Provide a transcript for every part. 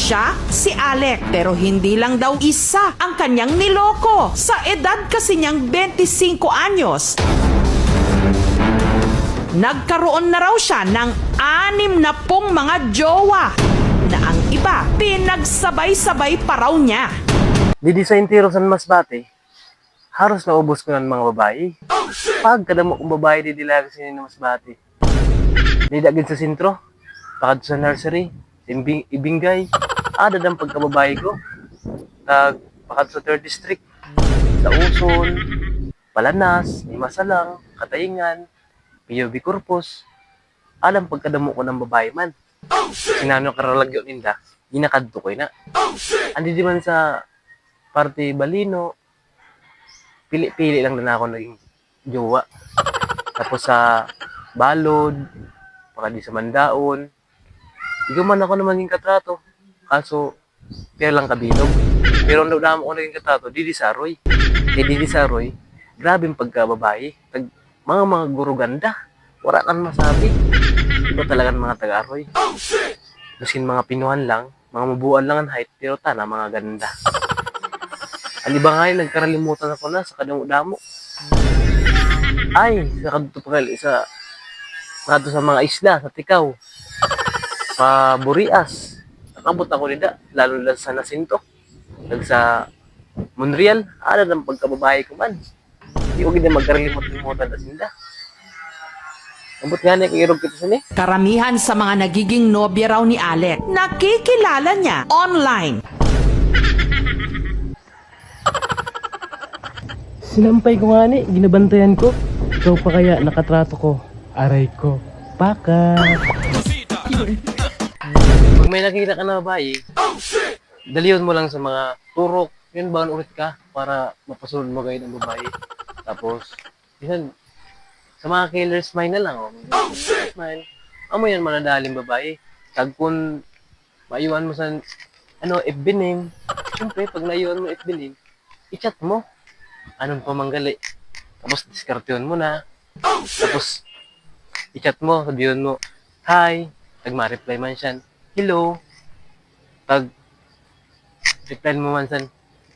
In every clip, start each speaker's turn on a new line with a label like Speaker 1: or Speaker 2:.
Speaker 1: Siya, si Alec, pero hindi lang daw isa ang kanyang niloko. Sa edad kasi niyang 25 anyos, nagkaroon na raw siya ng 60 mga jowa na ang iba pinagsabay-sabay pa raw niya.
Speaker 2: Didesign tiro sa Masbate, haros naubos ko ng mga babae. Pag kadamo kong babae didilag sa Masbate. Didagin sa sentro, pakad sa nursery, ibingay, adad ang pagkababae ko. Pakad sa 3rd district, sa Uson, Palanas, Imasalang, Katayngan, POV Corpus, alam pagkadamo ko ng babae man. Sinano karalagyo ninda, ginakadto ko na. Andi di man sa parte Balino, pili-pili lang na ako naging jowa. Tapos sa Balod, baka di sa Mandaon, di man ako naman yung katrato. Kaso, pero lang kabilog. Pero naman ako naging katrato, Didi Saroy. Didi Saroy, grabe yung pagkababae. Mga guru ganda. Wala kang masabi. Iba talaga mga taga-aroy. Maskin mga pinuhan lang, mga mabuan lang ang height, pero tana mga ganda. Ano ba nga yun, nagkaralimutan ako na sa kadamo-damo. Ay, sa mga isla, sa Tikaw, pa Burias. Nakabot ako nila, lalo na sa Nasinto. Sa Monreal, ng pagkababae ko man. Hindi ko gina magkaralimutan na sinda. Abot nga niya kay kita sini.
Speaker 1: Karamihan sa mga nagiging nobya raw ni Alec, nakikilala niya online.
Speaker 2: Sinampay ko nga ni, ginabantayan ko. Ikaw pa kaya nakatrato ko. Aray ko. Paka. Pag may nakita ka na babae, daliyon mo lang sa mga turok. Yun ba ulit ka para mapasunod mo kayo ng babae. Tapos, yun, sa mga killer smile na lang. Killer smile. Amo yan manadaling babae. Tag kung maiwan mo sa FB name, siyempre pag naiwan mo FB name, i-chat mo. Anong pamanggali. Tapos diskarteon mo na. Tapos i-chat mo, sabihin mo, hi. Tag ma-reply man siya, hello. Tag reply mo man siya,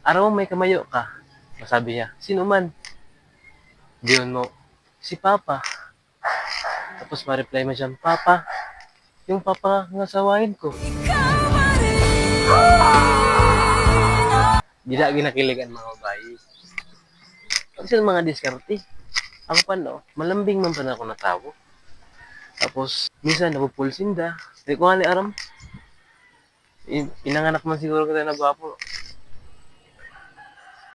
Speaker 2: araw may kamayo ka. Masabi niya, sino man? Sabihin mo, si Papa. Tapos ma-reply man siya, Papa, yung Papa nga sawahin ko. Di na ginakilig ang mga babae. Kasi mga diskarte. Ako pa no, malambing man pa na ako na tao. Tapos, minsan napupulsinda. Hindi ko nga ni aram. Pinanganak man siguro kita na gwapo.